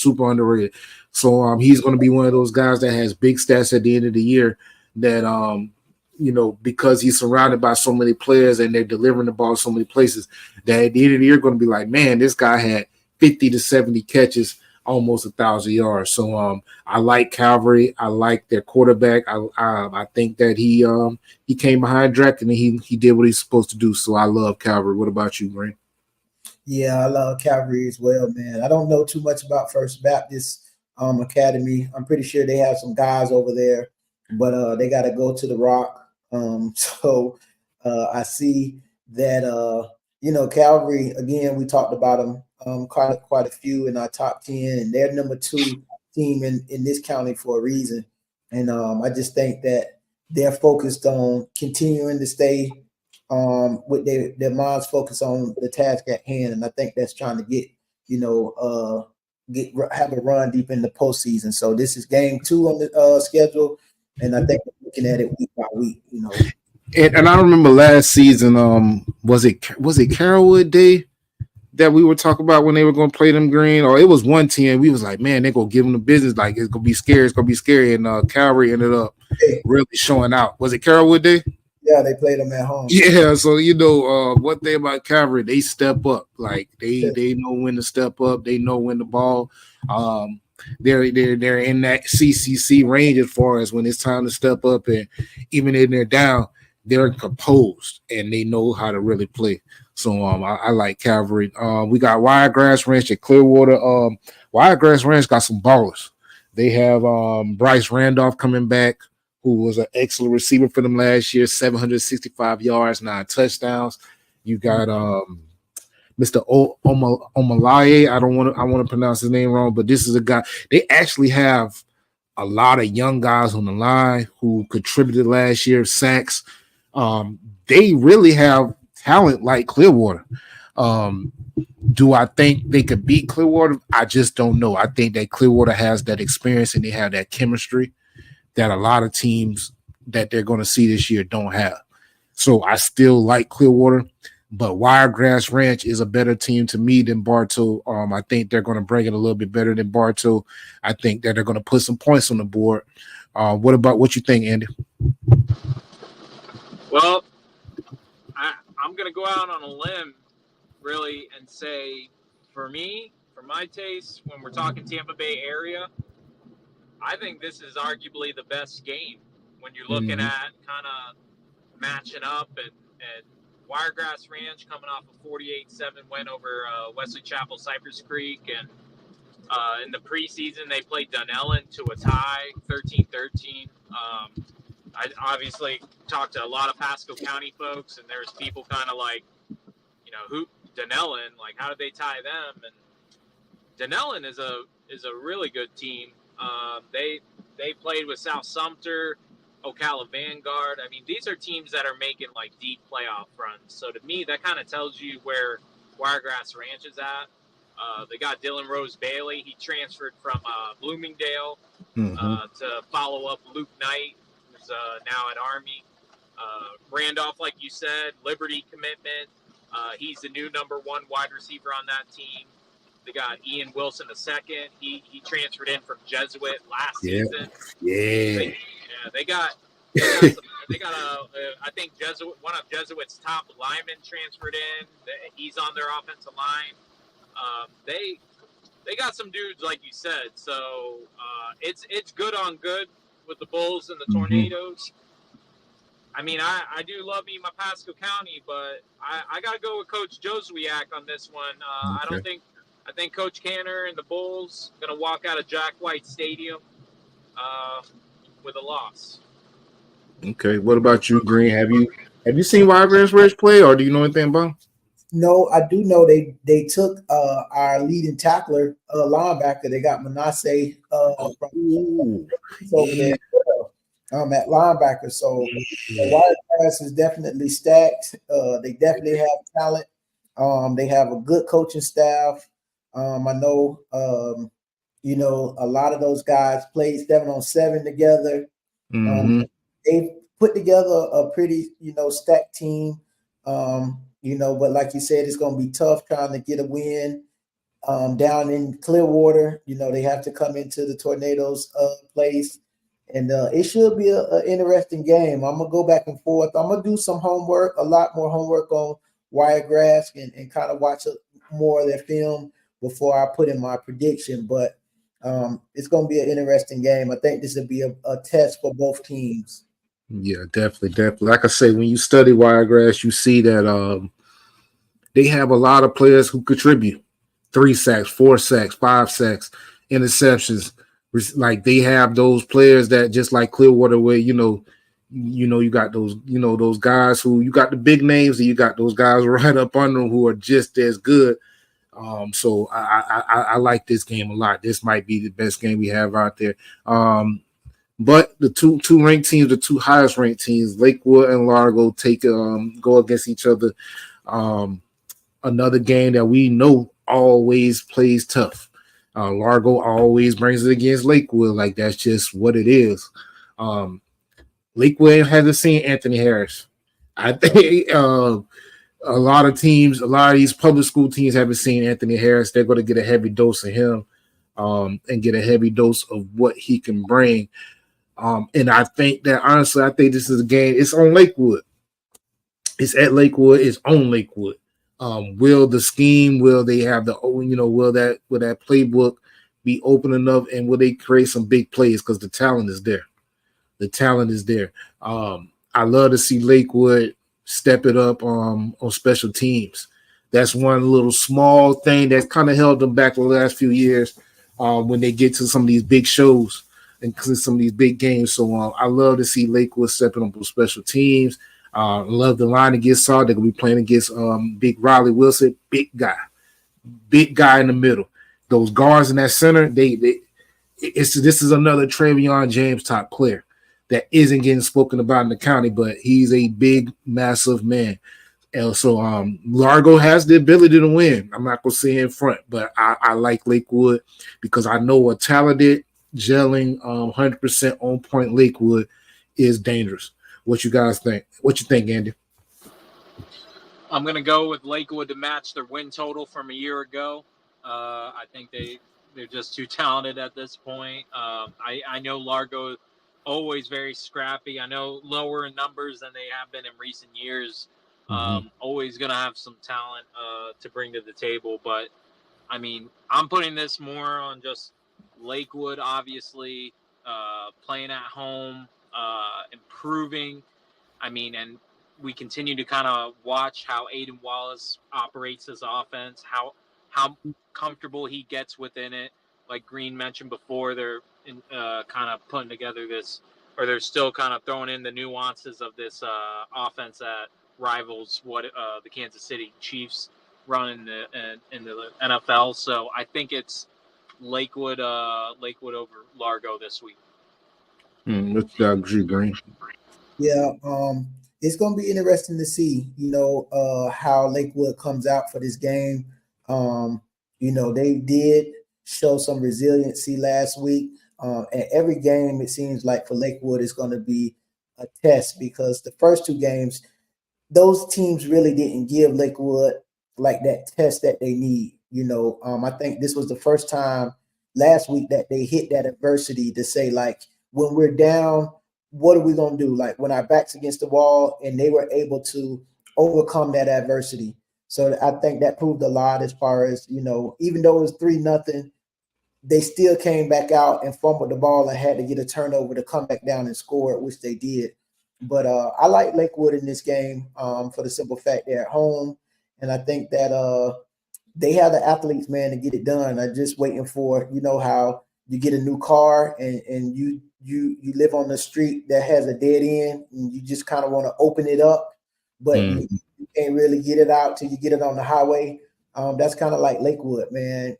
S2: So he's going to be one of those guys that has big stats at the end of the year that because he's surrounded by so many players and they're delivering the ball so many places, that at the end of the year going to be like, man, this guy had 50 to 70 catches almost 1,000 yards. So I like Calvary. I like their quarterback. I think that he came behind Drake and he did what he's supposed to do. So I love Calvary. What about you, Green?
S1: Yeah, I love Calvary as well, man. I don't know too much about First Baptist Academy. I'm pretty sure they have some guys over there, but they got to go to the Rock. So I see that Calvary again. We talked about them quite a few in our top 10, and they're number 2 team in this county for a reason. And I just think that they're focused on continuing to stay with their minds focused on the task at hand, and I think that's trying to get have a run deep in the postseason. So this is game 2 on the schedule, and I think we're looking at it week by week.
S2: And I remember last season, was it Carrollwood Day that we were talking about when they were going to play them Green, or it was 110. We was like, man, they're going to give them the business. Like, it's going to be scary. It's going to be scary. And Calvary ended up really showing out. Was it Carrollwood Day?
S1: Yeah, they played them at home.
S2: Yeah, so one thing about Calvary, they step up. Like they know when to step up. They know when the ball. They're in that CCC range as far as when it's time to step up, and even when they're down, they're composed and they know how to really play. So I like Calvary. We got Wiregrass Ranch at Clearwater. Wiregrass Ranch got some ballers. They have Bryce Randolph coming back, who was an excellent receiver for them last year, 765 yards, 9 touchdowns. You got Mr. Omalaye. I want to pronounce his name wrong, but this is a guy. They actually have a lot of young guys on the line who contributed last year, sacks. They really have talent like Clearwater. Do I think they could beat Clearwater? I just don't know. I think that Clearwater has that experience and they have that chemistry that a lot of teams that they're going to see this year don't have. So I still like Clearwater, but Wiregrass Ranch is a better team to me than Bartow. I think they're going to bring it a little bit better than Bartow. I think that they're going to put some points on the board. What you think, Andy?
S3: Well, I'm going to go out on a limb, really, and say, for me, for my taste, when we're talking Tampa Bay area, I think this is arguably the best game when you're looking at kind of matching up and Wiregrass Ranch coming off a 48-7 win over Wesley Chapel Cypress Creek. And in the preseason, they played Dunellen to a tie, 13-13. I obviously talked to a lot of Pasco County folks, and there's people kind of like, who Dunellen, like, how did they tie them? And Dunellen is a really good team. They played with South Sumter, Ocala Vanguard. I mean, these are teams that are making like deep playoff runs. So to me, that kind of tells you where Wiregrass Ranch is at. They got Dylan Rose Bailey. He transferred from Bloomingdale to follow up Luke Knight, who's now at Army. Randolph, like you said, Liberty commitment. He's the new number 1 wide receiver on that team. They got Ian Wilson II. He transferred in from Jesuit last season.
S2: Yeah.
S3: They got I think one of Jesuit's top linemen transferred in. He's on their offensive line. They got some dudes, like you said. So it's good on good with the Bulls and the Tornadoes. I mean, I do love me my Pasco County, but I got to go with Coach Joswiak on this one. I think Coach Canner and the Bulls going to walk out of Jack White Stadium with a loss.
S2: Okay. What about you, Green? Have you seen Wiregrass Ranch play, or do you know anything about them?
S1: No, I do know they took our leading tackler, linebacker. They got Manasseh over there at linebacker. So Wiregrass is definitely stacked. They definitely have talent. They have a good coaching staff. I know, a lot of those guys played 7-on-7 together. They've put together a pretty, stacked team. But like you said, it's going to be tough trying to get a win down in Clearwater. They have to come into the Tornadoes place. And it should be an interesting game. I'm going to go back and forth. I'm going to do some homework, a lot more homework on Wiregrass and kind of watch more of their film before I put in my prediction. But it's going to be an interesting game. I think this will be a test for both teams.
S2: Yeah, definitely. Like I say, when you study Wiregrass, you see that they have a lot of players who contribute 3 sacks, 4 sacks, 5 sacks, interceptions. Like they have those players that just like Clearwater, where you got those guys who you got the big names, and you got those guys right up under them who are just as good. So I like this game a lot. This might be the best game we have out there. But the two ranked teams, the two highest ranked teams, Lakewood and Largo, go against each other. Another game that we know always plays tough. Largo always brings it against Lakewood. Like that's just what it is. Lakewood hasn't seen Anthony Harris. I think a lot of these public school teams haven't seen Anthony Harris. They're going to get a heavy dose of him and get a heavy dose of what he can bring. And I think that honestly, I think this is a game. It's on Lakewood. It's at Lakewood. It's on Lakewood. Will the scheme? Will they have will that playbook be open enough? And will they create some big plays? Because the talent is there. The talent is there. I love to see Lakewood step it up on special teams. That's one little small thing that's kind of held them back the last few years when they get to some of these big shows and some of these big games. So I love to see Lakewood stepping up on special teams. Love the line against Saw. They're gonna be playing against Big Riley Wilson, big guy in the middle. Those guards in that center, this is another Travion James type player that isn't getting spoken about in the county, but he's a big, massive man. And so Largo has the ability to win. I'm not gonna say in front, but I like Lakewood because I know a talented, gelling, 100% on point Lakewood is dangerous. What you guys think? What you think, Andy?
S3: I'm going to go with Lakewood to match their win total from a year ago. I think they're just too talented at this point. I know Largo always very scrappy. I know lower in numbers than they have been in recent years. Always going to have some talent to bring to the table. But, I mean, I'm putting this more on just Lakewood, obviously, playing at home. Improving. I mean, and we continue to kind of watch how Aiden Wallace operates his offense, how comfortable he gets within it. Like Green mentioned before, they're kind of putting together this, or they're still kind of throwing in the nuances of this offense that rivals what the Kansas City Chiefs run in the NFL. So I think it's Lakewood over Largo this week.
S2: Let's agree, Green.
S1: Yeah, it's going to be interesting to see, how Lakewood comes out for this game. They did show some resiliency last week. And every game, it seems like for Lakewood is going to be a test because the first 2 games, those teams really didn't give Lakewood like that test that they need. I think this was the first time last week that they hit that adversity to say, like, when we're down, what are we going to do? Like when our back's against the wall, and they were able to overcome that adversity. So I think that proved a lot as far as, even though it was 3-0, they still came back out and fumbled the ball and had to get a turnover to come back down and score, which they did. But I like Lakewood in this game for the simple fact they're at home. And I think that they have the athletes, man, to get it done. I'm just waiting for, how you get a new car and you live on the street that has a dead end and you just kind of want to open it up, but you can't really get it out till you get it on the highway. That's kind of like Lakewood, man.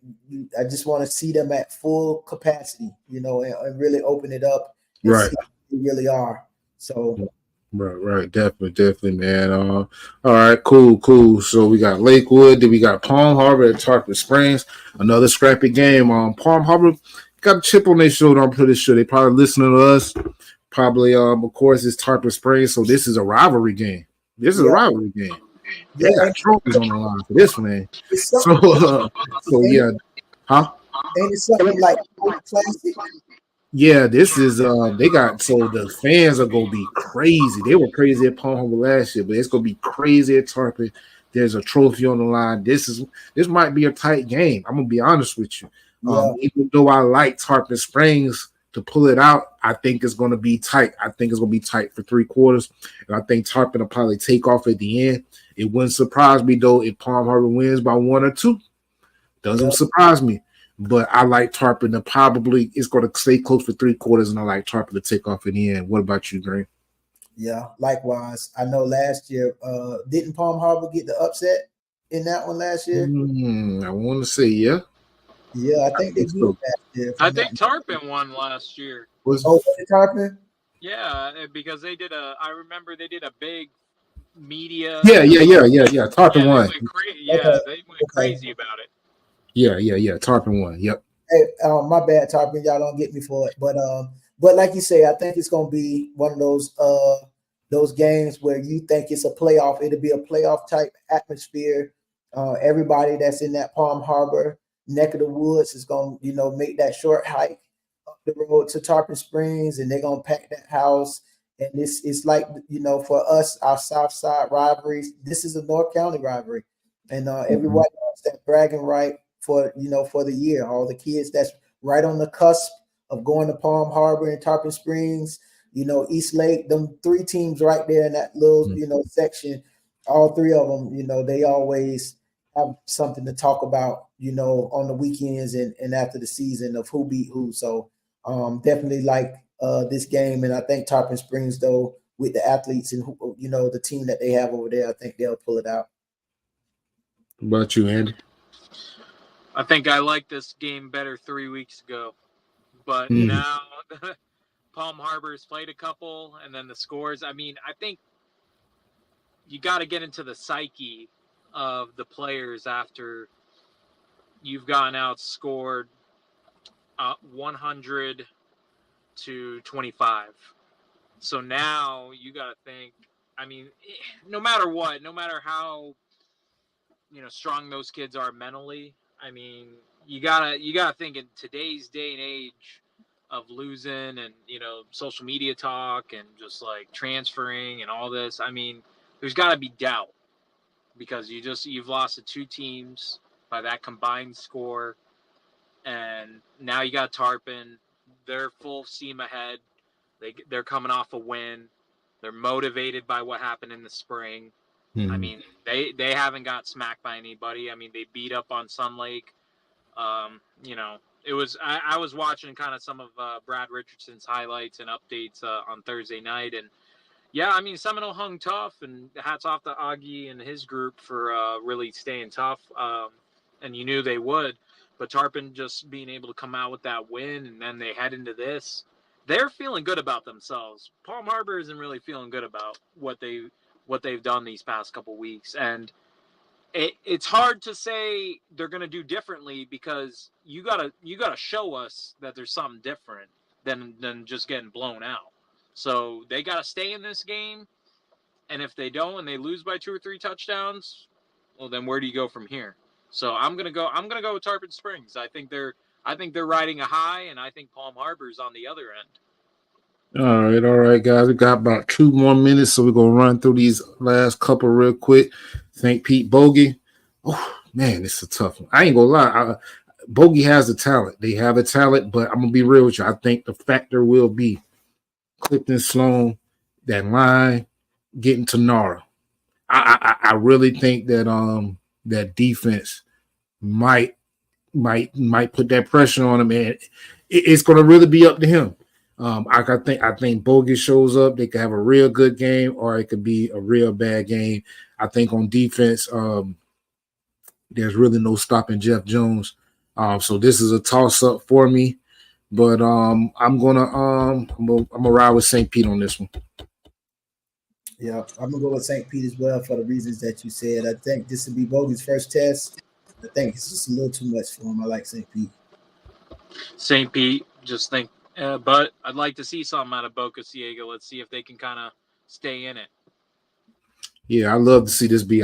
S1: I just want to see them at full capacity, and really open it up and
S2: right.
S1: see who they really are. So
S2: Right. Definitely, man. All right, cool. So we got Lakewood, then we got Palm Harbor at Tarpon Springs. Another scrappy game. Palm Harbor got a chip on their shoulder. I'm pretty sure they probably listening to us. Probably, of course, it's Tarpon Springs, so this is a rivalry game. This is a rivalry game. They got trophies on the line for this, man. So yeah, huh?
S1: Ain't it something like classic?
S2: Yeah, this is the fans are gonna be crazy. They were crazy at Palm Harbor last year, but it's gonna be crazy at Tarpon There's a trophy on the line. This might be a tight game. I'm gonna be honest with you. Even though I like Tarpon Springs to pull it out, I think it's going to be tight. I think it's going to be tight for 3 quarters, and I think Tarpon will probably take off at the end. It wouldn't surprise me, though, if Palm Harbor wins by 1 or 2. Doesn't surprise me, but I like Tarpon to probably – it's going to stay close for 3 quarters, and I like Tarpon to take off at the end. What about you, Green?
S1: Yeah, likewise. I know last year, didn't Palm Harbor get the upset in that one last year?
S2: I want to say, yeah.
S1: Yeah, I think they did last year.
S3: I think Tarpon won last year.
S1: Was it Tarpon?
S3: Yeah, because they did I remember they did a big media.
S2: Yeah. Tarpon won.
S3: They went crazy about it.
S2: Yeah. Tarpon won. Yep.
S1: Hey, my bad, Tarpon. Y'all don't get me for it, but like you say, I think it's gonna be one of those games where you think it's a playoff. It'll be a playoff type atmosphere. Everybody that's in that Palm Harbor neck of the woods is gonna, make that short hike up the road to Tarpon Springs, and they're gonna pack that house. And it's like, for us, our South Side rivalries, this is a North County rivalry, and everybody wants that bragging right for the year. All the kids that's right on the cusp of going to Palm Harbor and Tarpon Springs, East Lake, them 3 teams right there in that little, section, all 3 of them, they always have something to talk about, on the weekends and after the season of who beat who. So definitely like this game. And I think Tarpon Springs, though, with the athletes and, the team that they have over there, I think they'll pull it out.
S2: What about you, Andy?
S3: I think I liked this game better 3 weeks ago. But now Palm Harbor's played a couple, and then the scores. I mean, I think you got to get into the psyche of the players after you've gotten outscored 100 to 25. So now you got to think, I mean, no matter what, no matter how, strong those kids are mentally, I mean, you gotta think in today's day and age of losing and, social media talk and just like transferring and all this. I mean, there's got to be doubt because you've lost to 2 teams by that combined score. And now you got Tarpon. They're full steam ahead. They're coming off a win. They're motivated by what happened in the spring. I mean, they haven't got smacked by anybody. I mean, they beat up on Sun Lake. It was I was watching kind of some of Brad Richardson's highlights and updates on Thursday night, and yeah, I mean, Seminole hung tough, and hats off to Augie and his group for really staying tough, and you knew they would. But Tarpon just being able to come out with that win, and then they head into this, they're feeling good about themselves. Palm Harbor isn't really feeling good about what they've done these past couple weeks, and it's hard to say they're going to do differently because you gotta show us that there's something different than just getting blown out. So they got to stay in this game, and if they don't and they lose by 2 or 3 touchdowns, well, then where do you go from here? So I'm gonna go with Tarpon Springs. I think they're riding a high, and I think Palm Harbor's on the other end.
S2: All right, guys. We got about 2 more minutes, so we're gonna run through these last couple real quick. St. Pete Bogey. Oh man, it's a tough one. I ain't gonna lie. Bogey has the talent. They have the talent, but I'm gonna be real with you. I think the factor will be Clifton Sloan, that line, getting to Nara. I really think that that defense might put that pressure on him, and it's gonna really be up to him. I think Bogey shows up. They could have a real good game, or it could be a real bad game. I think on defense, there's really no stopping Jeff Jones. So this is a toss up for me, but I'm gonna ride with St. Pete on this one.
S1: Yeah, I'm gonna go with St. Pete as well for the reasons that you said. I think this will be Bogey's first test. I think it's just a little too much for him. I like St. Pete.
S3: St. Pete, just think. But I'd like to see something out of Boca Ciega. Let's see if they can kind of stay in it.
S2: Yeah, I love to see this be